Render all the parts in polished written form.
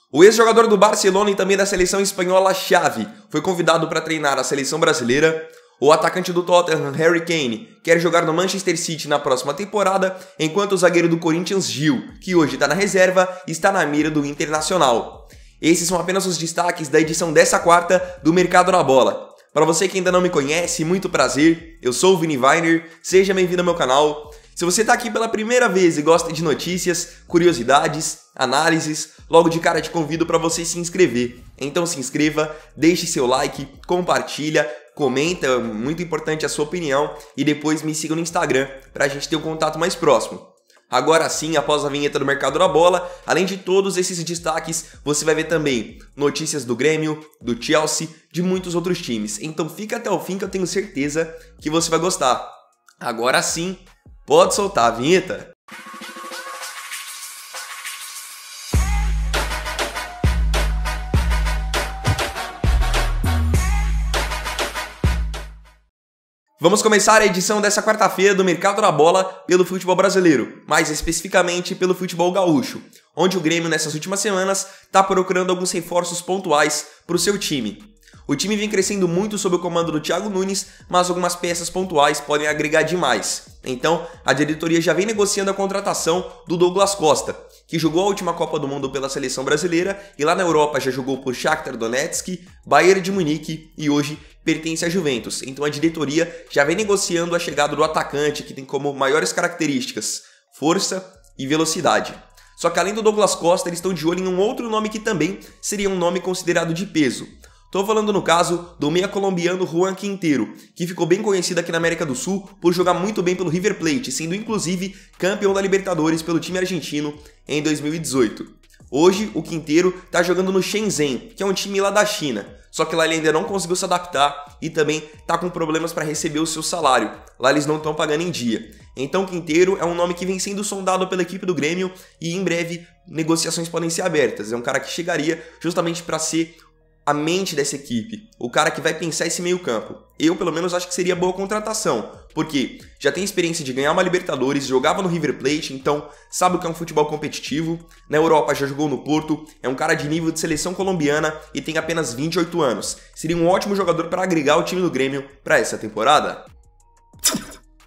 O ex-jogador do Barcelona e também da seleção espanhola Xavi foi convidado para treinar a seleção brasileira. O atacante do Tottenham, Harry Kane, quer jogar no Manchester City na próxima temporada, enquanto o zagueiro do Corinthians, Gil, que hoje está na reserva, está na mira do Internacional. Esses são apenas os destaques da edição dessa quarta do Mercado na Bola. Para você que ainda não me conhece, muito prazer, eu sou o Vini Weiner, seja bem-vindo ao meu canal. Se você está aqui pela primeira vez e gosta de notícias, curiosidades, análises, logo de cara te convido para você se inscrever. Então se inscreva, deixe seu like, compartilha, comenta, muito importante a sua opinião, e depois me siga no Instagram para a gente ter um contato mais próximo. Agora sim, após a vinheta do Mercado da Bola, além de todos esses destaques, você vai ver também notícias do Grêmio, do Chelsea, de muitos outros times. Então fica até o fim que eu tenho certeza que você vai gostar. Agora sim, pode soltar a vinheta. Vamos começar a edição dessa quarta-feira do Mercado da Bola pelo futebol brasileiro, mais especificamente pelo futebol gaúcho, onde o Grêmio nessas últimas semanas está procurando alguns reforços pontuais para o seu time. O time vem crescendo muito sob o comando do Thiago Nunes, mas algumas peças pontuais podem agregar demais. Então, a diretoria já vem negociando a contratação do Douglas Costa, que jogou a última Copa do Mundo pela seleção brasileira e lá na Europa já jogou por Shakhtar Donetsk, Bayern de Munique e hoje pertence à Juventus. Então a diretoria já vem negociando a chegada do atacante, que tem como maiores características força e velocidade. Só que além do Douglas Costa, eles estão de olho em um outro nome que também seria um nome considerado de peso. Estou falando no caso do meia colombiano Juan Quintero, que ficou bem conhecido aqui na América do Sul por jogar muito bem pelo River Plate, sendo inclusive campeão da Libertadores pelo time argentino em 2018. Hoje, o Quintero está jogando no Shenzhen, que é um time lá da China, só que lá ele ainda não conseguiu se adaptar e também está com problemas para receber o seu salário. Lá eles não estão pagando em dia. Então o Quintero é um nome que vem sendo sondado pela equipe do Grêmio e em breve negociações podem ser abertas. É um cara que chegaria justamente para ser a mente dessa equipe, o cara que vai pensar esse meio campo. Eu, pelo menos, acho que seria boa contratação, porque já tem experiência de ganhar uma Libertadores, jogava no River Plate, então sabe o que é um futebol competitivo. Na Europa já jogou no Porto, é um cara de nível de seleção colombiana e tem apenas 28 anos. Seria um ótimo jogador para agregar o time do Grêmio para essa temporada.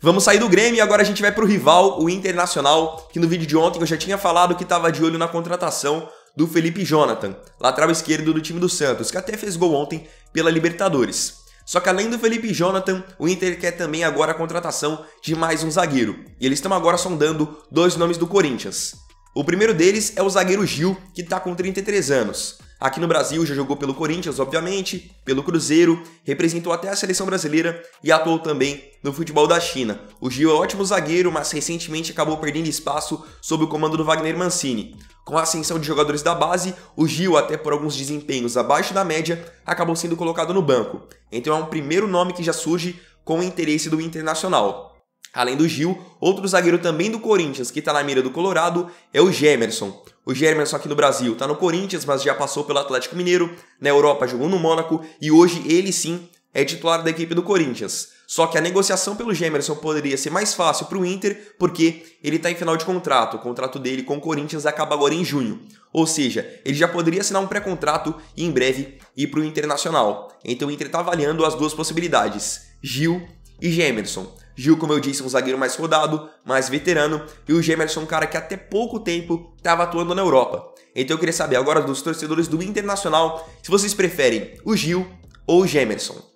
Vamos sair do Grêmio e agora a gente vai para o rival, o Internacional, que no vídeo de ontem eu já tinha falado que estava de olho na contratação do Felipe Jonathan, lateral esquerdo do time do Santos, que até fez gol ontem pela Libertadores. Só que além do Felipe Jonathan, o Inter quer também agora a contratação de mais um zagueiro, e eles estão agora sondando dois nomes do Corinthians. O primeiro deles é o zagueiro Gil, que está com 33 anos. Aqui no Brasil já jogou pelo Corinthians, obviamente, pelo Cruzeiro, representou até a seleção brasileira e atuou também no futebol da China. O Gil é um ótimo zagueiro, mas recentemente acabou perdendo espaço sob o comando do Wagner Mancini. Com a ascensão de jogadores da base, o Gil, até por alguns desempenhos abaixo da média, acabou sendo colocado no banco. Então é um primeiro nome que já surge com o interesse do Internacional. Além do Gil, outro zagueiro também do Corinthians que está na mira do Colorado é o Gemerson. O Gemerson aqui no Brasil está no Corinthians, mas já passou pelo Atlético Mineiro, na Europa jogou no Mônaco e hoje ele sim é titular da equipe do Corinthians. Só que a negociação pelo Gemerson poderia ser mais fácil para o Inter, porque ele está em final de contrato. O contrato dele com o Corinthians acaba agora em junho. Ou seja, ele já poderia assinar um pré-contrato e em breve ir para o Internacional. Então o Inter está avaliando as duas possibilidades, Gil e Gemerson. Gil, como eu disse, é um zagueiro mais rodado, mais veterano, e o Gemerson é um cara que até pouco tempo estava atuando na Europa. Então eu queria saber agora dos torcedores do Internacional se vocês preferem o Gil ou o Gemerson.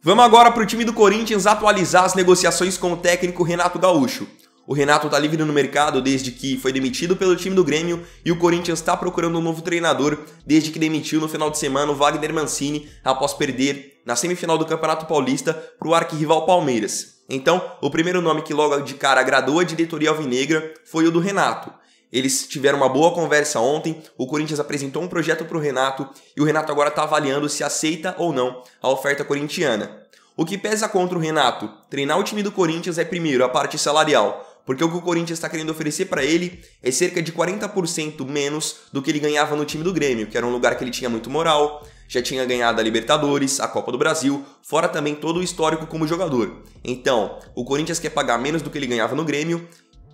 Vamos agora para o time do Corinthians atualizar as negociações com o técnico Renato Gaúcho. O Renato está livre no mercado desde que foi demitido pelo time do Grêmio e o Corinthians está procurando um novo treinador desde que demitiu no final de semana o Wagner Mancini após perder na semifinal do Campeonato Paulista para o arquirrival Palmeiras. Então, o primeiro nome que logo de cara agradou a diretoria alvinegra foi o do Renato. Eles tiveram uma boa conversa ontem, o Corinthians apresentou um projeto para o Renato e o Renato agora está avaliando se aceita ou não a oferta corintiana. O que pesa contra o Renato treinar o time do Corinthians é primeiro a parte salarial, porque o que o Corinthians está querendo oferecer para ele é cerca de 40% menos do que ele ganhava no time do Grêmio, que era um lugar que ele tinha muito moral, já tinha ganhado a Libertadores, a Copa do Brasil, fora também todo o histórico como jogador. Então, o Corinthians quer pagar menos do que ele ganhava no Grêmio,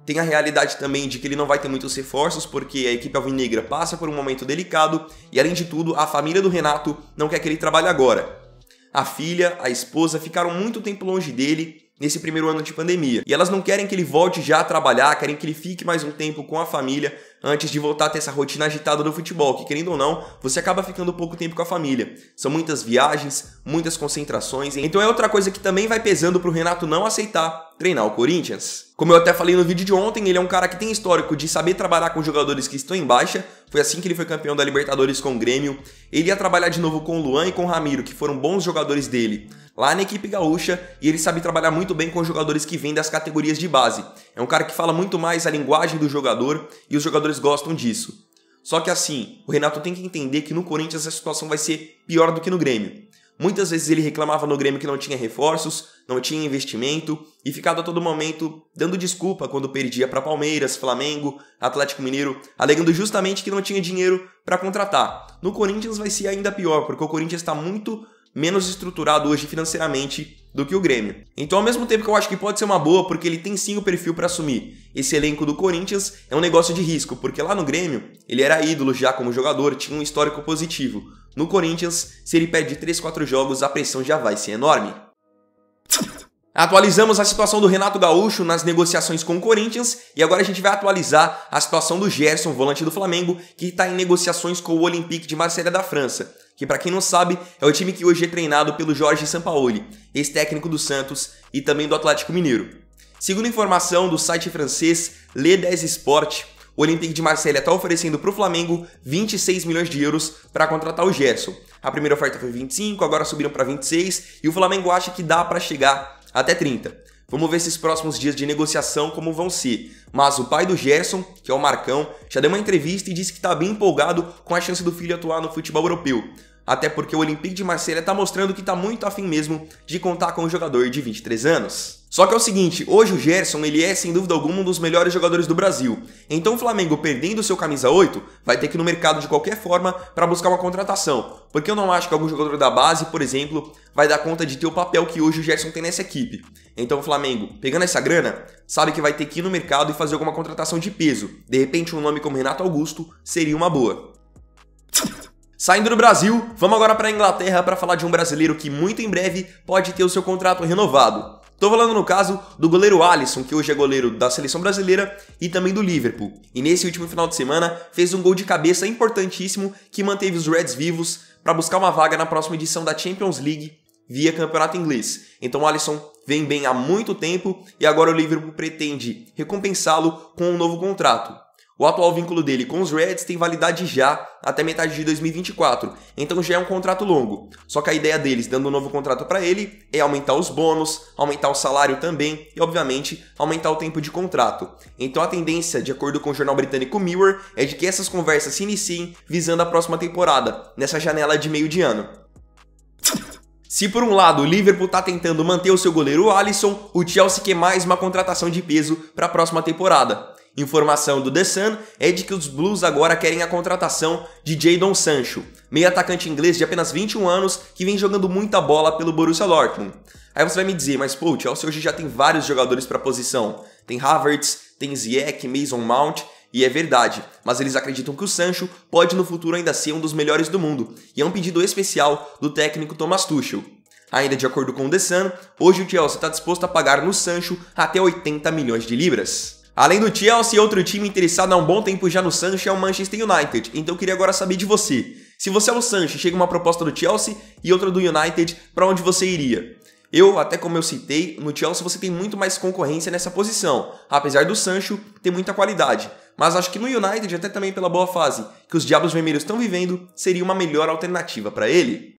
tem a realidade também de que ele não vai ter muitos reforços, porque a equipe alvinegra passa por um momento delicado, e além de tudo, a família do Renato não quer que ele trabalhe agora. A filha, a esposa ficaram muito tempo longe dele nesse primeiro ano de pandemia, e elas não querem que ele volte já a trabalhar, querem que ele fique mais um tempo com a família antes de voltar a ter essa rotina agitada do futebol, que querendo ou não, você acaba ficando pouco tempo com a família. São muitas viagens, muitas concentrações, então é outra coisa que também vai pesando pro Renato não aceitar treinar o Corinthians. Como eu até falei no vídeo de ontem, ele é um cara que tem histórico de saber trabalhar com jogadores que estão em baixa, foi assim que ele foi campeão da Libertadores com o Grêmio. Ele ia trabalhar de novo com o Luan e com o Ramiro, que foram bons jogadores dele lá na equipe gaúcha, e ele sabe trabalhar muito bem com jogadores que vêm das categorias de base. É um cara que fala muito mais a linguagem do jogador, e os jogadores gostam disso. Só que assim, o Renato tem que entender que no Corinthians a situação vai ser pior do que no Grêmio. Muitas vezes ele reclamava no Grêmio que não tinha reforços, não tinha investimento e ficava a todo momento dando desculpa quando perdia para Palmeiras, Flamengo, Atlético Mineiro, alegando justamente que não tinha dinheiro para contratar. No Corinthians vai ser ainda pior, porque o Corinthians está muito menos estruturado hoje financeiramente do que o Grêmio. Então, ao mesmo tempo que eu acho que pode ser uma boa, porque ele tem sim o perfil para assumir esse elenco do Corinthians, é um negócio de risco, porque lá no Grêmio ele era ídolo já como jogador, tinha um histórico positivo. No Corinthians, se ele perde 3, 4 jogos, a pressão já vai ser enorme. Atualizamos a situação do Renato Gaúcho nas negociações com o Corinthians e agora a gente vai atualizar a situação do Gerson, volante do Flamengo, que está em negociações com o Olympique de Marselha da França, que para quem não sabe é o time que hoje é treinado pelo Jorge Sampaoli, ex-técnico do Santos e também do Atlético Mineiro. Segundo informação do site francês Le 10 Sport, o Olympique de Marselha está oferecendo para o Flamengo 26 milhões de euros para contratar o Gerson. A primeira oferta foi 25, agora subiram para 26 e o Flamengo acha que dá para chegar até 30. Vamos ver esses próximos dias de negociação como vão ser. Mas o pai do Gerson, que é o Marcão, já deu uma entrevista e disse que está bem empolgado com a chance do filho atuar no futebol europeu. Até porque o Olympique de Marselha está mostrando que está muito afim mesmo de contar com um jogador de 23 anos. Só que é o seguinte, hoje o Gerson ele é sem dúvida alguma um dos melhores jogadores do Brasil. Então o Flamengo, perdendo seu camisa 8, vai ter que ir no mercado de qualquer forma para buscar uma contratação. Porque eu não acho que algum jogador da base, por exemplo, vai dar conta de ter o papel que hoje o Gerson tem nessa equipe. Então o Flamengo, pegando essa grana, sabe que vai ter que ir no mercado e fazer alguma contratação de peso. De repente um nome como Renato Augusto seria uma boa. Saindo do Brasil, vamos agora para a Inglaterra para falar de um brasileiro que muito em breve pode ter o seu contrato renovado. Tô falando no caso do goleiro Alisson, que hoje é goleiro da seleção brasileira e também do Liverpool. E nesse último final de semana fez um gol de cabeça importantíssimo que manteve os Reds vivos para buscar uma vaga na próxima edição da Champions League via campeonato inglês. Então o Alisson vem bem há muito tempo e agora o Liverpool pretende recompensá-lo com um novo contrato. O atual vínculo dele com os Reds tem validade já até metade de 2024, então já é um contrato longo. Só que a ideia deles, dando um novo contrato para ele, é aumentar os bônus, aumentar o salário também e, obviamente, aumentar o tempo de contrato. Então a tendência, de acordo com o jornal britânico Mirror, é de que essas conversas se iniciem visando a próxima temporada, nessa janela de meio de ano. Se por um lado o Liverpool está tentando manter o seu goleiro Alisson, o Chelsea quer mais uma contratação de peso para a próxima temporada. Informação do The Sun é de que os Blues agora querem a contratação de Jadon Sancho, meio atacante inglês de apenas 21 anos que vem jogando muita bola pelo Borussia Dortmund. Aí você vai me dizer, mas pô, o Chelsea hoje já tem vários jogadores para a posição. Tem Havertz, tem Ziyech, Mason Mount, e é verdade, mas eles acreditam que o Sancho pode no futuro ainda ser um dos melhores do mundo, e é um pedido especial do técnico Thomas Tuchel. Ainda de acordo com o The Sun, hoje o Chelsea está disposto a pagar no Sancho até 80 milhões de libras. Além do Chelsea, outro time interessado há um bom tempo já no Sancho é o Manchester United, então eu queria agora saber de você. Se você é o Sancho, chega uma proposta do Chelsea e outra do United, para onde você iria? Eu, até como eu citei, no Chelsea você tem muito mais concorrência nessa posição, apesar do Sancho ter muita qualidade. Mas acho que no United, até também pela boa fase que os Diabos Vermelhos estão vivendo, seria uma melhor alternativa para ele.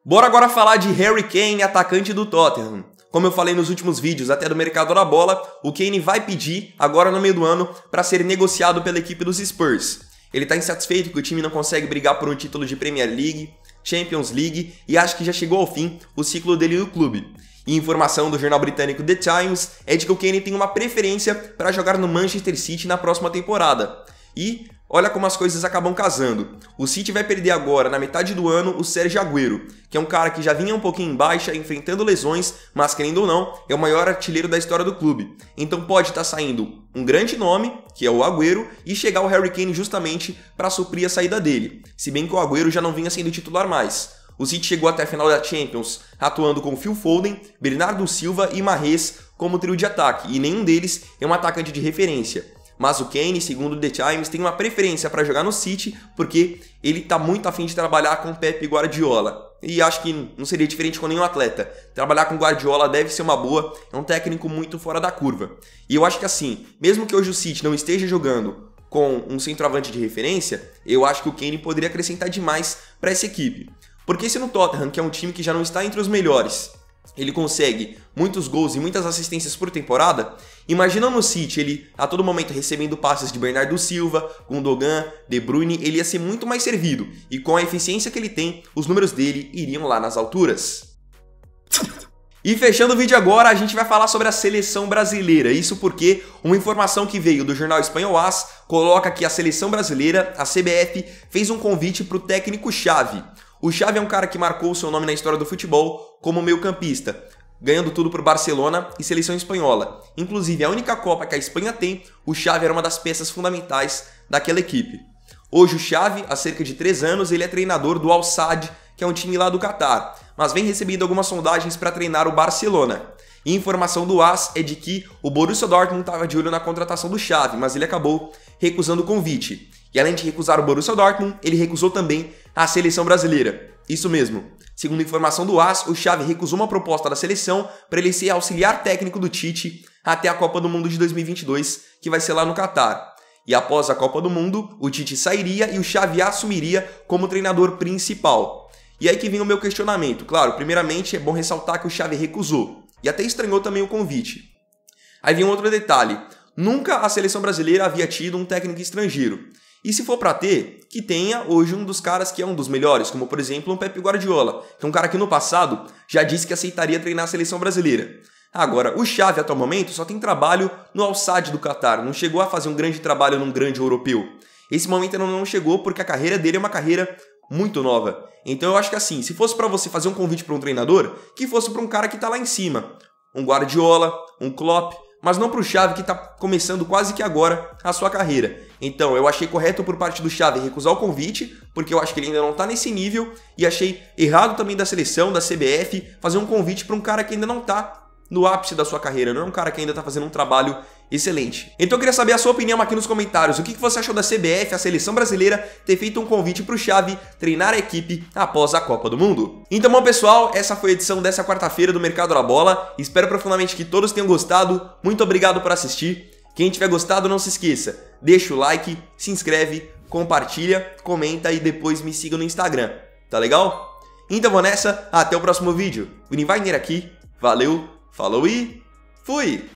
Bora agora falar de Harry Kane, atacante do Tottenham. Como eu falei nos últimos vídeos, até do mercado da bola, o Kane vai pedir, agora no meio do ano, para ser negociado pela equipe dos Spurs. Ele está insatisfeito que o time não consegue brigar por um título de Premier League, Champions League e acha que já chegou ao fim o ciclo dele no clube. E informação do jornal britânico The Times é de que o Kane tem uma preferência para jogar no Manchester City na próxima temporada. E, olha como as coisas acabam casando. O City vai perder agora, na metade do ano, o Sérgio Agüero, que é um cara que já vinha um pouquinho em baixa, enfrentando lesões, mas querendo ou não, é o maior artilheiro da história do clube. Então pode estar saindo um grande nome, que é o Agüero, e chegar o Harry Kane justamente para suprir a saída dele. Se bem que o Agüero já não vinha sendo titular mais. O City chegou até a final da Champions, atuando com Phil Foden, Bernardo Silva e Mahrez como trio de ataque, e nenhum deles é um atacante de referência. Mas o Kane, segundo The Times, tem uma preferência para jogar no City porque ele está muito afim de trabalhar com Pep Guardiola. E acho que não seria diferente com nenhum atleta. Trabalhar com Guardiola deve ser uma boa, é um técnico muito fora da curva. E eu acho que assim, mesmo que hoje o City não esteja jogando com um centroavante de referência, eu acho que o Kane poderia acrescentar demais para essa equipe. Porque se no Tottenham, que é um time que já não está entre os melhores, ele consegue muitos gols e muitas assistências por temporada, imagina no City ele a todo momento recebendo passes de Bernardo Silva, Gundogan, De Bruyne, ele ia ser muito mais servido, e com a eficiência que ele tem, os números dele iriam lá nas alturas. E fechando o vídeo agora, a gente vai falar sobre a seleção brasileira, isso porque uma informação que veio do jornal espanhol AS coloca que a seleção brasileira, a CBF, fez um convite para o técnico Xavi. O Xavi é um cara que marcou o seu nome na história do futebol como meio-campista, ganhando tudo por Barcelona e seleção espanhola. Inclusive, a única Copa que a Espanha tem, o Xavi era uma das peças fundamentais daquela equipe. Hoje o Xavi, há cerca de 3 anos, ele é treinador do Al Sadd, que é um time lá do Catar, mas vem recebendo algumas sondagens para treinar o Barcelona. E informação do AS é de que o Borussia Dortmund estava de olho na contratação do Xavi, mas ele acabou recusando o convite. E além de recusar o Borussia Dortmund, ele recusou também a seleção brasileira. Isso mesmo. Segundo informação do AS, o Xavi recusou uma proposta da seleção para ele ser auxiliar técnico do Tite até a Copa do Mundo de 2022, que vai ser lá no Catar. E após a Copa do Mundo, o Tite sairia e o Xavi assumiria como treinador principal. E aí que vem o meu questionamento. Claro, primeiramente é bom ressaltar que o Xavi recusou e até estranhou também o convite. Aí vem um outro detalhe. Nunca a seleção brasileira havia tido um técnico estrangeiro. E se for para ter, que tenha hoje um dos caras que é um dos melhores, como por exemplo um Pep Guardiola, que é um cara que no passado já disse que aceitaria treinar a seleção brasileira. Agora, o Xavi atual momento só tem trabalho no Al Sadd do Catar, não chegou a fazer um grande trabalho num grande europeu. Esse momento não chegou porque a carreira dele é uma carreira muito nova. Então eu acho que assim, se fosse para você fazer um convite para um treinador, que fosse para um cara que tá lá em cima. Um Guardiola, um Klopp, mas não para o Xavi que está começando quase que agora a sua carreira. Então eu achei correto por parte do Xavi recusar o convite, porque eu acho que ele ainda não está nesse nível, e achei errado também da seleção, da CBF, fazer um convite para um cara que ainda não está no ápice da sua carreira, não é um cara que ainda está fazendo um trabalho excelente. Então eu queria saber a sua opinião aqui nos comentários, o que você achou da CBF, a seleção brasileira, ter feito um convite para o Xavi treinar a equipe após a Copa do Mundo. Então bom pessoal, essa foi a edição dessa quarta-feira do Mercado da Bola, espero profundamente que todos tenham gostado, muito obrigado por assistir. Quem tiver gostado não se esqueça, deixa o like, se inscreve, compartilha, comenta e depois me siga no Instagram, tá legal? Então vou nessa, até o próximo vídeo. Vini Wagner aqui, valeu, falou e fui!